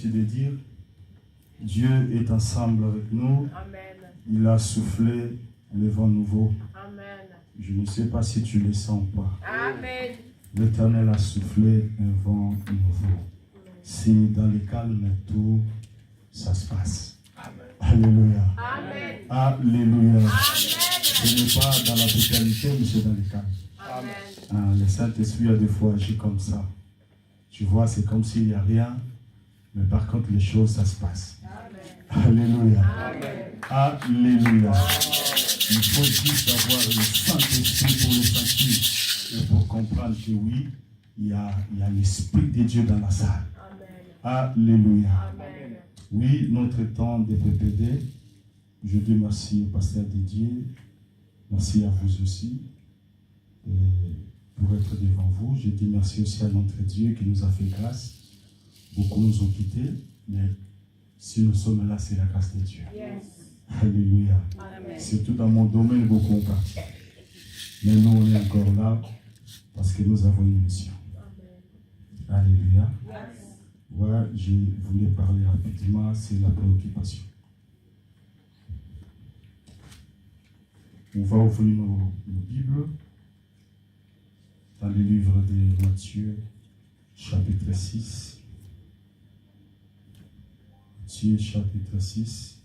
l'habitude de dire, Dieu est ensemble avec nous. Amen. Il a soufflé le vent nouveau. Amen. Je ne sais pas si tu le sens ou pas. Amen. L'Éternel a soufflé un vent nouveau. C'est dans le calme tout ça se passe. Alléluia. Amen. Alléluia. Amen. Ce n'est pas dans la brutalité, mais c'est dans le calme. Amen. Le Saint-Esprit a des fois agi comme ça. Tu vois, c'est comme s'il n'y a rien, mais par contre, les choses, ça se passe. Amen. Alléluia. Amen. Alléluia. Il faut juste avoir le Saint-Esprit pour le sentir et pour comprendre que oui, il y a l'Esprit de Dieu dans la salle. Amen. Alléluia. Amen. Oui, notre temps de PPD, je dis merci au pasteur Didier, merci à vous aussi. Et pour être devant vous, je dis merci aussi à notre Dieu qui nous a fait grâce. Beaucoup nous ont quittés, mais si nous sommes là, c'est la grâce de Dieu. Yes. Alléluia. Amen. Surtout dans mon domaine, beaucoup ont parti. Mais nous, on est encore là parce que nous avons une mission. Amen. Alléluia. Yes. Voilà, je voulais parler rapidement, c'est la préoccupation. On va ouvrir nos Bibles dans le livre de Matthieu, chapitre 6. Matthieu, chapitre 6.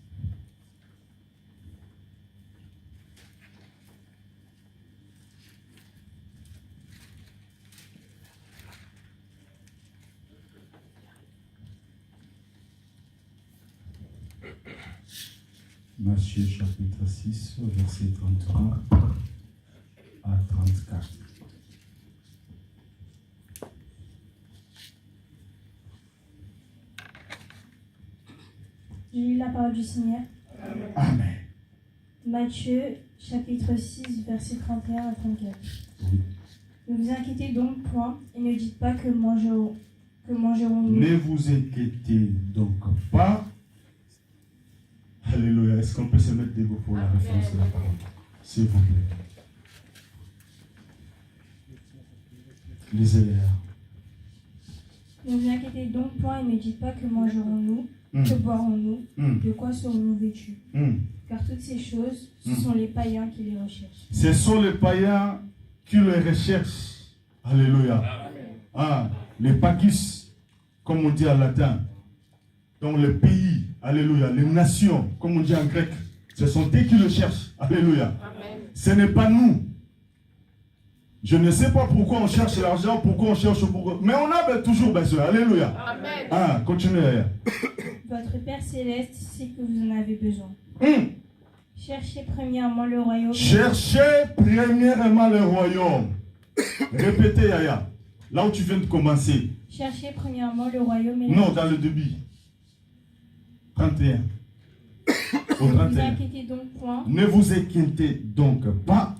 Matthieu chapitre 6, verset 33 à 34. J'ai lu la parole du Seigneur. Amen. Matthieu, chapitre 6, versets 31 à 34. Oui. Ne vous inquiétez donc point et ne dites pas que mangerons-nous. Ne vous inquiétez donc pas. Alléluia. Est-ce qu'on peut se mettre debout pour la référence de la parole? S'il vous plaît. Lisez-les. Ne vous inquiétez donc point et ne dites pas que mangerons-nous, que boirons-nous, de quoi serons-nous vêtus. Car toutes ces choses, ce sont les païens qui les recherchent. Ce sont les païens qui les recherchent. Alléluia. Ah, les pacis, comme on dit en latin. Donc les pays, alléluia, les nations, comme on dit en grec, ce sont eux qui le cherchent. Alléluia. Amen. Ce n'est pas nous. Je ne sais pas pourquoi on cherche l'argent, pourquoi on cherche pourquoi. Mais on a toujours besoin. Alléluia. Amen. Ah, continuez. Votre Père Céleste sait que vous en avez besoin. Cherchez premièrement le royaume. Cherchez premièrement le royaume. Répétez, Yaya. Là où tu viens de commencer. Cherchez premièrement le royaume et Non, dans le début. 31. Au Ne vous 31. inquiétez donc point Ne vous inquiétez donc pas.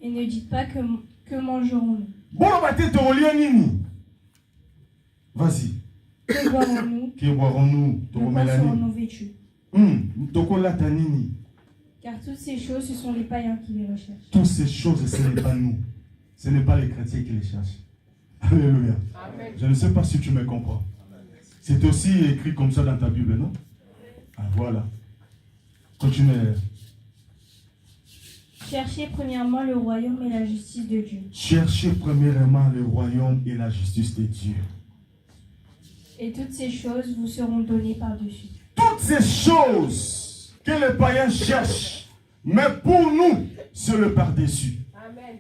et ne dites pas que mangerons-nous. Bon, on va te relire Nini. Vas-y. Que boirons-nous, Que boirons-nous? de quoi serons-nous vêtus. Tokolata Nini. Car toutes ces choses, ce sont les païens qui les recherchent. Toutes ces choses, ce n'est pas nous. Ce n'est pas les chrétiens qui les cherchent. Alléluia. Amen. Je ne sais pas si tu me comprends. C'est aussi écrit comme ça dans ta Bible, non? Ah, voilà. Continuez. Cherchez premièrement le royaume et la justice de Dieu. Cherchez premièrement le royaume et la justice de Dieu. Et toutes ces choses vous seront données par-dessus. Toutes ces choses que les païens cherchent, mais pour nous, c'est le par-dessus. Amen.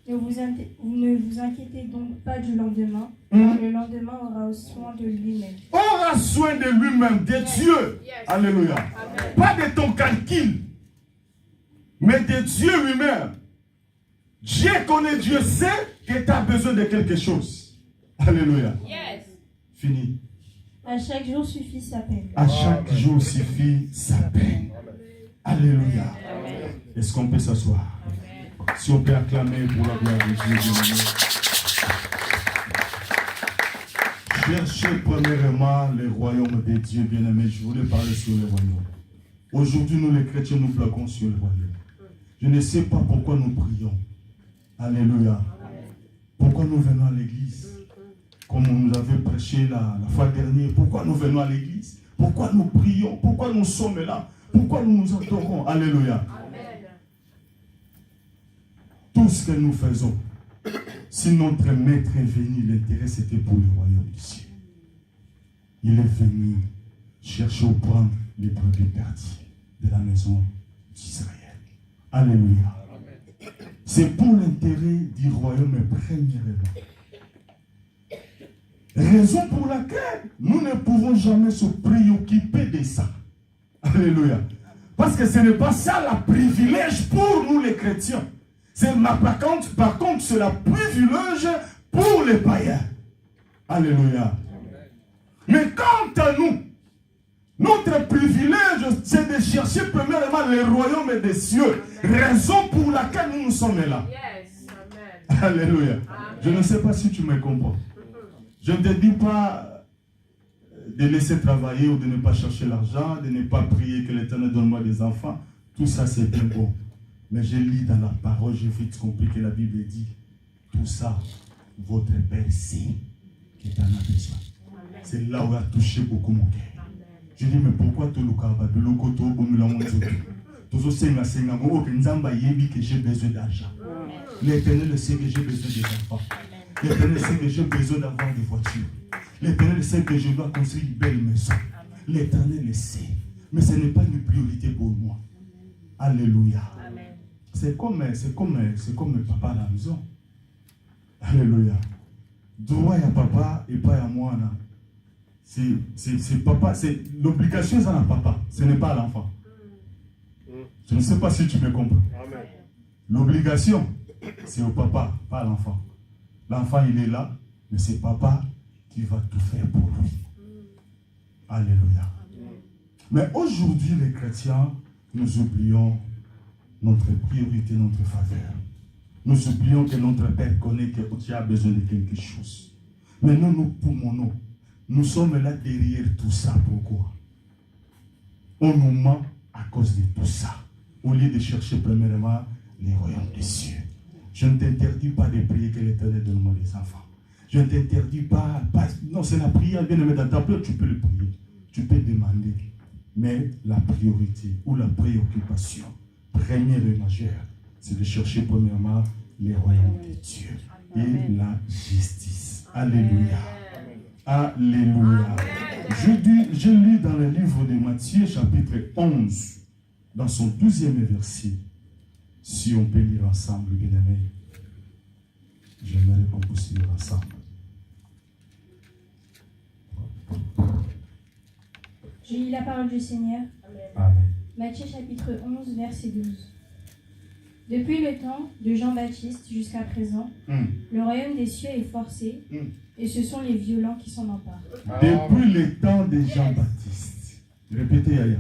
Ne vous inquiétez donc pas du lendemain, car le lendemain aura soin de lui-même. Aura soin de lui-même, de Dieu. Yes. Alléluia. Amen. Pas de ton calcul, mais de Dieu lui-même. Dieu connaît, Dieu sait que tu as besoin de quelque chose. Alléluia. Yes. Fini. À chaque jour suffit sa peine. À chaque jour suffit sa peine. Alléluia. Est-ce qu'on peut s'asseoir? Si on peut acclamer pour la gloire de Dieu. Cherchez premièrement le royaume de Dieu, bien-aimé. Je voulais parler sur le royaume. Aujourd'hui, nous les chrétiens, nous plaquons sur le royaume. Je ne sais pas pourquoi nous prions. Alléluia. Pourquoi nous venons à l'église. comme on nous avait prêché la fois dernière, pourquoi nous venons à l'église? Pourquoi nous prions? Pourquoi nous sommes là? Pourquoi nous nous adorons? Alléluia. Amen. Tout ce que nous faisons, si notre maître est venu, l'intérêt c'était pour le royaume des cieux. Il est venu chercher au prendre les brebis perdues de la maison d'Israël. Alléluia. C'est pour l'intérêt du royaume premièrement. Raison pour laquelle nous ne pouvons jamais se préoccuper de ça. Alléluia. Parce que ce n'est pas ça le privilège pour nous les chrétiens. Par contre, c'est le privilège pour les païens. Alléluia. Mais quant à nous, notre privilège, c'est de chercher premièrement le royaume des cieux. Raison pour laquelle nous sommes là. Yes. Amen. Alléluia. Amen. Je ne sais pas si tu me comprends. Je ne te dis pas de laisser travailler ou de ne pas chercher l'argent, de ne pas prier que l'Éternel donne-moi des enfants. Tout ça, c'est bien bon. Mais je lis dans la parole, j'ai vite compris que la Bible dit, tout ça, votre Père sait qu'il en a besoin. C'est là où il a touché beaucoup mon cœur. Je dis, mais pourquoi tout le cas, que j'ai besoin d'argent. L'Éternel sait que j'ai besoin des enfants. L'Éternel sait que j'ai besoin d'avoir des voitures. L'Éternel sait que je dois construire une belle maison. L'Éternel le sait. Mais ce n'est pas une priorité pour moi. Alléluia. C'est comme papa à la maison. Alléluia. Droit à papa et pas à moi. C'est papa. L'obligation est à papa. Ce n'est pas à l'enfant. Je ne sais pas si tu me comprends. L'obligation, c'est au papa, pas à l'enfant. L'enfant, il est là, mais c'est papa qui va tout faire pour lui. Alléluia. Mais aujourd'hui, les chrétiens, nous oublions notre priorité, notre faveur. Nous oublions que notre Père connaît que tu as besoin de quelque chose. Mais nous poumons. Nous sommes là derrière tout ça. Pourquoi? On nous ment à cause de tout ça. Au lieu de chercher premièrement les royaumes des cieux. Je ne t'interdis pas de prier que l'Éternel donne-moi des enfants. Je ne t'interdis pas. Non, c'est la prière. Bien aimé, dans ta prière, tu peux le prier. Tu peux demander. Mais la priorité ou la préoccupation première et majeure, c'est de chercher premièrement les royaumes de Dieu et la justice. Alléluia. Alléluia. Je lis dans le livre de Matthieu, chapitre 11, dans son 12e verset. Si on peut lire ensemble, bien aimé, j'aimerais qu'on puisse lire ensemble. Je lis la parole du Seigneur. Amen. Matthieu chapitre 11, verset 12. Depuis le temps de Jean-Baptiste jusqu'à présent, le royaume des cieux est forcé, et ce sont les violents qui s'en emparent. Depuis le temps de Jean-Baptiste. Répétez, Yaya.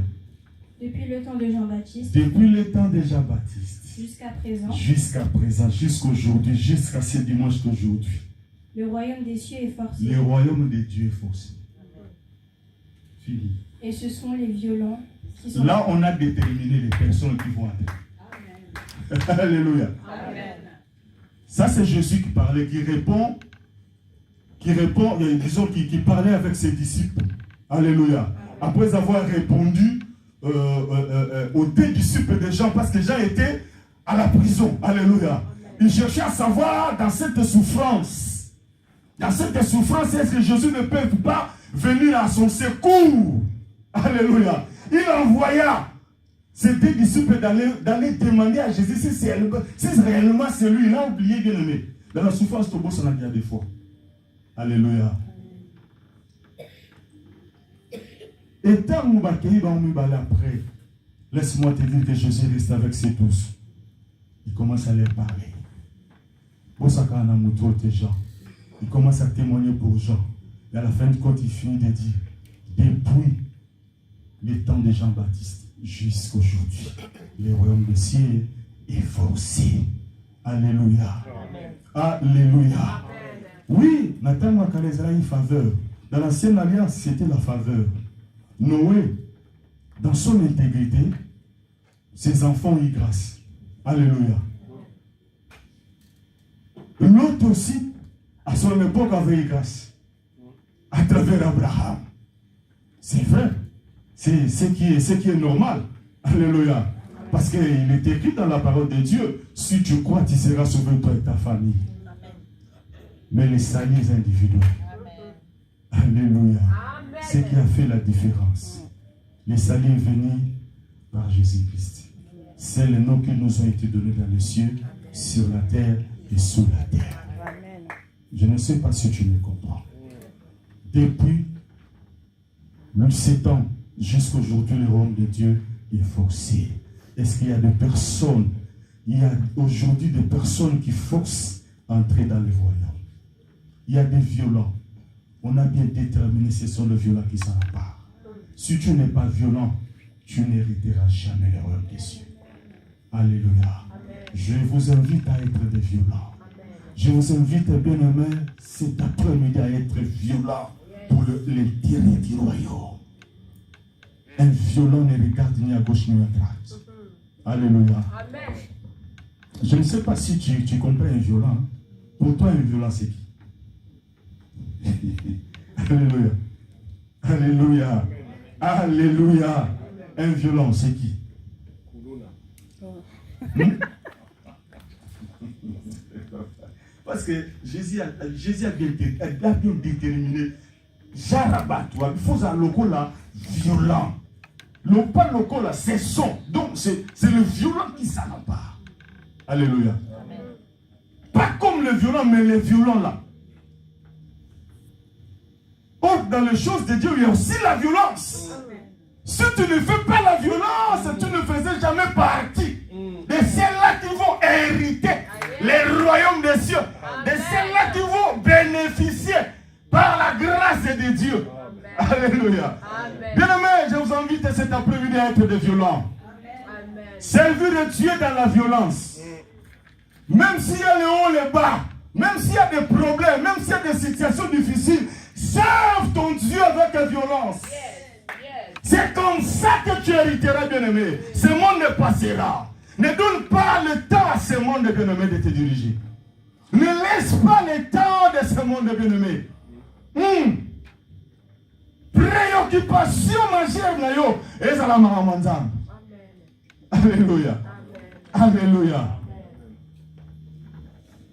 Depuis le temps de Jean-Baptiste. Depuis le temps de Jean-Baptiste. Jusqu'à présent. Jusqu'à présent, jusqu'aujourd'hui, jusqu'à ce dimanche d'aujourd'hui. Le royaume des cieux est forcé. Le royaume de Dieu est forcé. Fini. Et ce sont les violents qui sont... Là, on a déterminé les personnes qui vont entrer. Alléluia. Amen. Ça, c'est Jésus qui parlait, qui répond, disons, qui parlait avec ses disciples. Alléluia. Après avoir répondu aux deux disciples de Jean, parce que Jean était à la prison. Alléluia. Il cherchait à savoir dans cette souffrance. Est-ce que Jésus ne peut pas venir à son secours? Alléluia. Il envoya ces deux disciples d'aller demander à Jésus si réellement c'est lui. Il a oublié, bien aimé. Dans la souffrance, tout le monde s'en a bien des fois. Alléluia. Et tant que nous après, laisse-moi te dire que Jésus reste avec ses douze. Il commence à leur parler. Il commence à témoigner pour Jean. Et à la fin du compte, il finit de dire, depuis le temps de Jean-Baptiste jusqu'à aujourd'hui, le royaume des cieux est forcé. Alléluia. Alléluia. Oui, Nathan Makalezra une faveur. Dans l'ancienne alliance, c'était la faveur. Noé, dans son intégrité, ses enfants ont eu grâce. Alléluia. L'autre aussi, à son époque, avait eu grâce. à travers Abraham. C'est vrai. C'est ce qui est normal. Alléluia. Parce qu'il est écrit dans la parole de Dieu, si tu crois, tu seras sauvé, toi et ta famille. Amen. Mais les saluts individuels. Amen. Alléluia. C'est ce qui a fait la différence. Les saluts venus par Jésus-Christ. C'est le nom qui nous ont été donnés dans les cieux, sur la terre et sous la terre. Amen. Je ne sais pas si tu me comprends. Depuis le 7 ans jusqu'à aujourd'hui, le royaume de Dieu est forcé. Est-ce qu'il y a des personnes, il y a aujourd'hui des personnes qui forcent à entrer dans le royaume. Il y a des violents. On a bien déterminé ce sont les violents qui s'en emparent. Si tu n'es pas violent, tu n'hériteras jamais le royaume des cieux. Alléluia. Amen. Je vous invite à être des violents. Amen. Je vous invite, bien-aimés, cet après-midi à être violent pour l'intérêt du royaume. Un violent ne regarde ni à gauche ni à droite. Alléluia. Amen. Je ne sais pas si tu comprends un violent. Pour toi, un violent, c'est qui? Alléluia. Alléluia. Alléluia. Un violent, c'est qui? Parce que Jésus a bien déterminé. Jarabatouan, il faut un loco là violent. Le pas loco là, c'est son. Donc c'est le violent qui s'en empare. Alléluia. Amen. Pas comme le violent, mais le violent là. Or, dans les choses de Dieu, il y a aussi la violence. Amen. Si tu ne fais pas la violence, tu ne faisais jamais partie de ceux-là qui vont hériter les royaumes des cieux. De ceux-là qui vont bénéficier par la grâce de Dieu. Amen. Alléluia. Bien-aimés, je vous invite cet après-midi à être des violents. Servir Dieu dans la violence. Même s'il y a le haut, le bas, même s'il y a des problèmes, même s'il y a des situations difficiles, serve ton Dieu avec la violence. C'est comme ça que tu hériteras, bien-aimé. Ce monde passera. Ne donne pas le temps à ce monde, bien-aimé, de te diriger. Ne laisse pas le temps de ce monde, bien-aimé. Préoccupation majeure, et ça la maramanzam. Alléluia. Alléluia.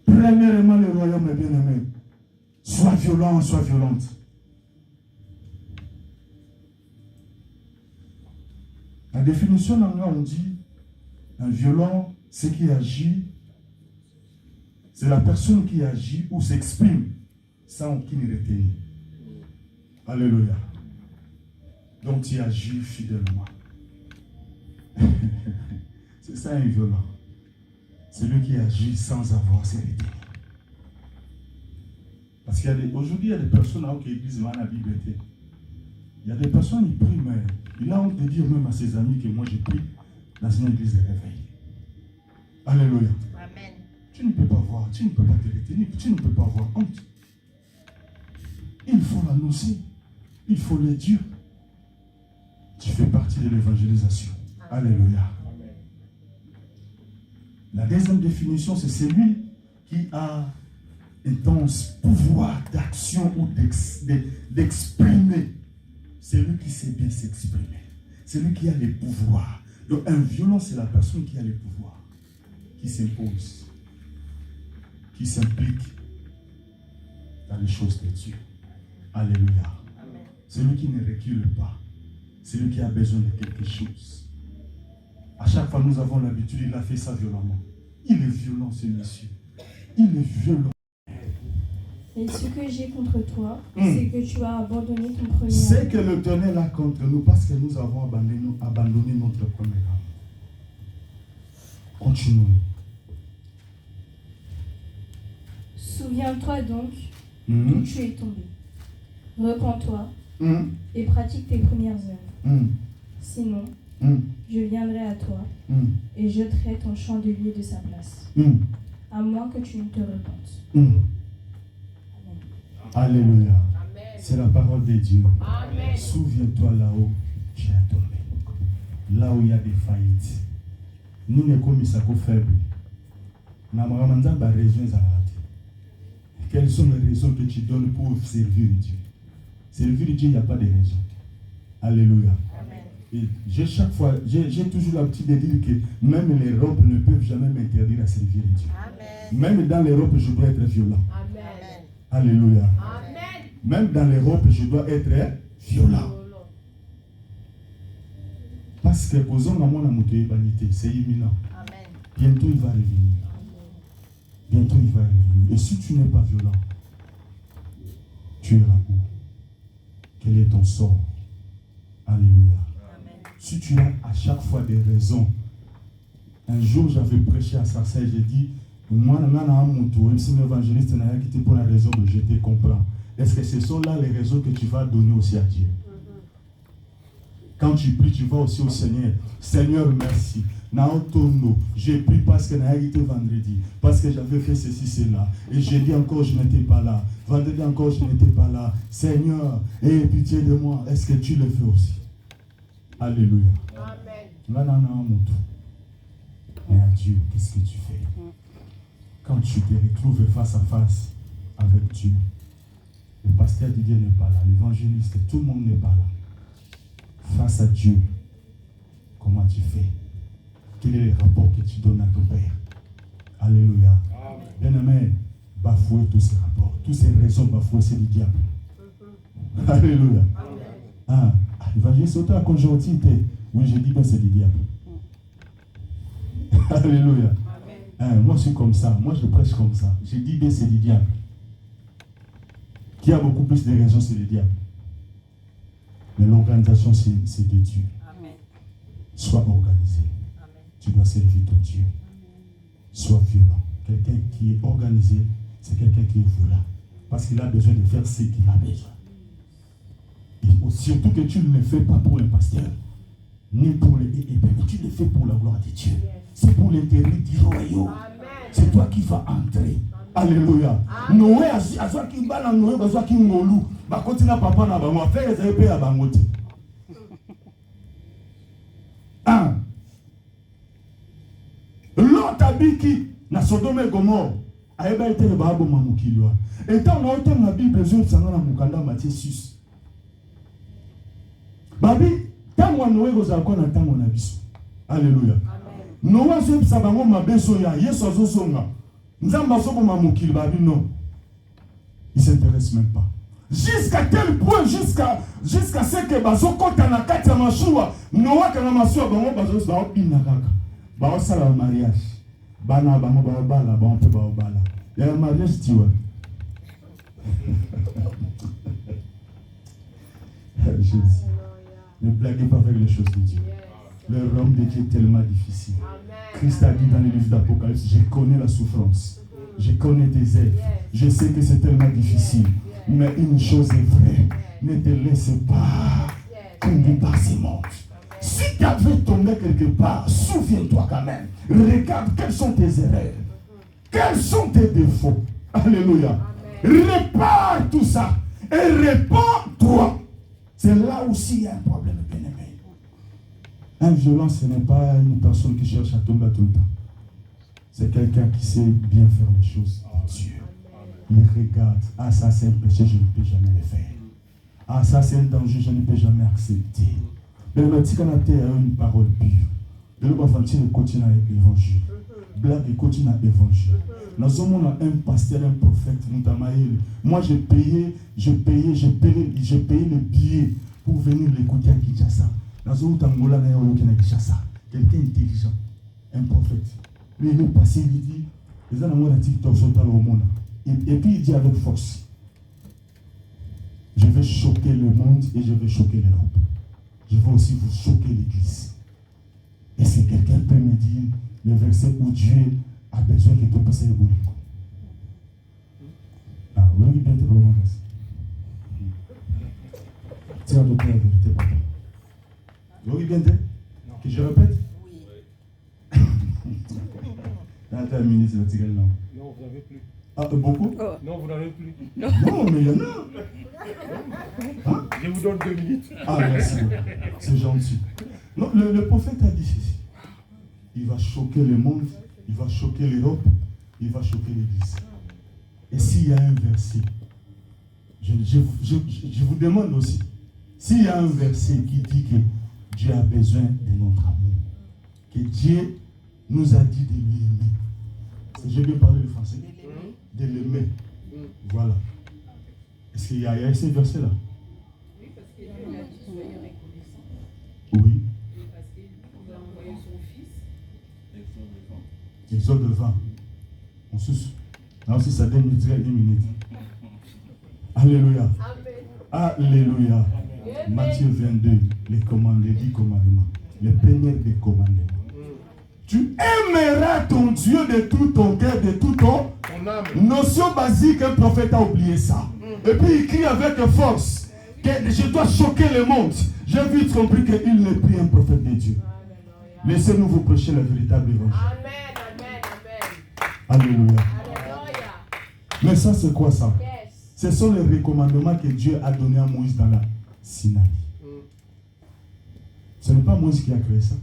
Premièrement, le royaume est bien-aimé. Sois violent, sois violente. La définition en anglais, on dit un violent, c'est qui agit, c'est la personne qui agit ou s'exprime sans aucune retenue. Alléluia. Donc tu agis fidèlement. C'est ça un violent. C'est lui qui agit sans avoir ses retenues. Parce qu'aujourd'hui, il y a des personnes qui disent la Bible. Il y a des personnes qui prient, mais il a honte de dire même à ses amis que moi je prie dans une église de réveil. Alléluia. Amen. Tu ne peux pas voir, tu ne peux pas te retenir, tu ne peux pas avoir honte. Il faut l'annoncer. Il faut le dire. Tu fais partie de l'évangélisation. Alléluia. Amen. La deuxième définition, c'est celui qui a intense pouvoir d'action ou d'exprimer. C'est lui qui sait bien s'exprimer. C'est lui qui a les pouvoirs. Donc un violent, c'est la personne qui a les pouvoirs, qui s'impose, qui s'implique dans les choses de Dieu. Alléluia. Amen. C'est lui qui ne recule pas. C'est lui qui a besoin de quelque chose. À chaque fois, nous avons l'habitude, il a fait ça violemment. Il est violent, ce monsieur. Il est violent. Et ce que j'ai contre toi, c'est que tu as abandonné ton premier amour. C'est que l'Éternel a contre nous parce que nous avons abandonné notre premier amour. Continuons. Souviens-toi donc d'où tu es tombé. Repends-toi et pratique tes premières œuvres. Sinon, je viendrai à toi et jeterai ton chandelier de sa place. À moins que tu ne te repentes. Alléluia. C'est la parole de Dieu. Amen. Souviens-toi là-haut, tu as tombé. Là où il y a des faillites. Nous ne sommes pas faibles. Quelles sont les raisons que tu donnes pour servir Dieu? Servir Dieu, il n'y a pas de raison. Alléluia. Amen. Et j'ai toujours l'habitude de dire que même les robes ne peuvent jamais m'interdire à servir Dieu. Amen. Même dans les robes, je dois être violent. Amen. Alléluia. Amen. Même dans les robes, je dois être violent. Parce que c'est imminent. Amen. Bientôt il va revenir. Bientôt il va revenir. Et si tu n'es pas violent, tu iras où? Quel est ton sort? Alléluia. Amen. Si tu as à chaque fois des raisons. Un jour j'avais prêché à Sarcelles, j'ai dit, moi, si l'évangéliste n'a pas quitté pour la raison que je te comprends. Est-ce que ce sont là les raisons que tu vas donner aussi à Dieu? Quand tu pries, tu vas aussi au Seigneur. Seigneur, merci. J'ai pris parce que n'a été vendredi, parce que j'avais fait ceci, cela. Et jeudi encore, je n'étais pas là. Vendredi encore, je n'étais pas là. Seigneur, aie pitié de moi. Est-ce que tu le fais aussi? Alléluia. Amen. Mais à Dieu, qu'est-ce que tu fais? Quand tu te retrouves face à face avec Dieu, le pasteur Didier n'est pas là, l'évangéliste, tout le monde n'est pas là. Face à Dieu, comment tu fais? Quel est le rapport que tu donnes à ton Père? Alléluia. Bien-aimé, bafouer tous ces rapports, toutes ces raisons bafouer, c'est du diable. Alléluia. Ah, l'évangéliste, c'est à conjonctivité. Oui, j'ai dit que c'est du diable. Alléluia. Moi, je suis comme ça. Moi, je prêche comme ça. J'ai dit que c'est du diable. Qui a beaucoup plus de raisons, c'est le diable. Mais l'organisation, c'est de Dieu. Amen. Sois organisé. Amen. Tu dois servir ton Dieu. Sois violent. Quelqu'un qui est organisé, c'est quelqu'un qui est violent. Parce qu'il a besoin de faire ce qu'il a besoin. Et surtout que tu ne le fais pas pour un pasteur, ni pour les tu le fais pour la gloire de Dieu. C'est pour l'intérêt du royaume. C'est toi qui vas entrer. Alléluia. Noé a qui va Noé, a qui ngolu. Ba continue papa na ba mo faire les épées à bangote. L'autre habiki na Sodome et Gomorrhe. Aeba été le babo mamukilwa. Et tant on a autant la Bible besoin de sanga na mukanda Matthieu 6. Babi, tant moi Noé goza ko na tango na biso. Alléluia. Noé se sabango mabeso ya Yesu azosonga. Nzamba soko mamukili babi non. Il s'intéresse même pas. Jusqu'à tel point, jusqu'à ce que bazokota na kati ya mashua, Noé kana mashua bango bazo bina kaka. Ba sala mariage. Bana bango ba bala, ba on peut ba bala. Il y a un mariage tu vois. Jésus. Ne blaguez pas avec les choses de Dieu. Le royaume de Dieu est tellement difficile. Christ a dit dans le livre d'Apocalypse, je connais la souffrance. Je connais tes œuvres. Je sais que c'est tellement difficile. Mais une chose est vraie. Ne te laisse pas conduire par ces mondes. Si tu avais tombé quelque part, souviens-toi quand même. Regarde quelles sont tes erreurs. Quels sont tes défauts. Alléluia. Répare tout ça. Et répands-toi. C'est là aussi il y a un problème, bien-aimé. Un violent, ce n'est pas une personne qui cherche à tomber tout le temps. C'est quelqu'un qui sait bien faire les choses de Dieu. Il regarde. Ah, ça c'est un péché, je ne peux jamais le faire. Ah, ça c'est un danger, je ne peux jamais accepter. Mais le petit canapé a une parole pure. Le bafantine continue à l'évangile. Blague continue à l'évangile. Nous avons un pasteur, un prophète, moi j'ai payé le billet pour venir l'écouter à Kinshasa. Quelqu'un intelligent, un prophète. Mais il est passé, il dit, les gens ont un TikTok sur le monde. Et puis il dit avec force, je vais choquer le monde et je vais choquer l'Europe. Je vais aussi vous choquer l'Église. Et si quelqu'un peut me dire le verset où Dieu a besoin que tu passes le boulot. Ah, oui, bien, tu peux le tu as adopté la vérité, papa. Oui, bien, que je répète? Oui. Là, tu as un ministre de Tigre, non? Non, vous n'avez plus. Ah, beaucoup? Non, vous n'avez plus. Non, mais il y en a. Hein? Je vous donne 2 minutes. Ah, merci. C'est gentil. Non, le prophète a dit ceci. Il va choquer le monde, il va choquer l'Europe, il va choquer l'Église. Et s'il y a un verset, Je vous demande aussi, s'il y a un verset qui dit que Dieu a besoin de notre amour, que Dieu nous a dit de lui aimer. J'ai bien parlé le français. De l'aimer. Voilà. Est-ce qu'il y a ces versets-là? Oui, parce que Dieu a dit soyez reconnaissants. Oui. Et parce qu'il nous a envoyé son fils. Exode 20. On suce. Là aussi, ça donne une minute. Alléluia. Amen. Alléluia. Matthieu 22, les 10 commandements. Les premiers des commandements. Tu aimeras ton Dieu de tout ton cœur, de tout ton âme. Notion basique, un prophète a oublié ça. Et puis il crie avec force que je dois choquer le monde. J'ai vite compris qu'il n'est plus un prophète de Dieu. Laissez-nous vous prêcher le véritable évangile. Amen, amen, amen. Alléluia. Alléluia. Mais ça, c'est quoi ça? Yes. Ce sont les recommandements que Dieu a donnés à Moïse dans la Sinaï. Ce n'est pas Moïse qui a créé ça.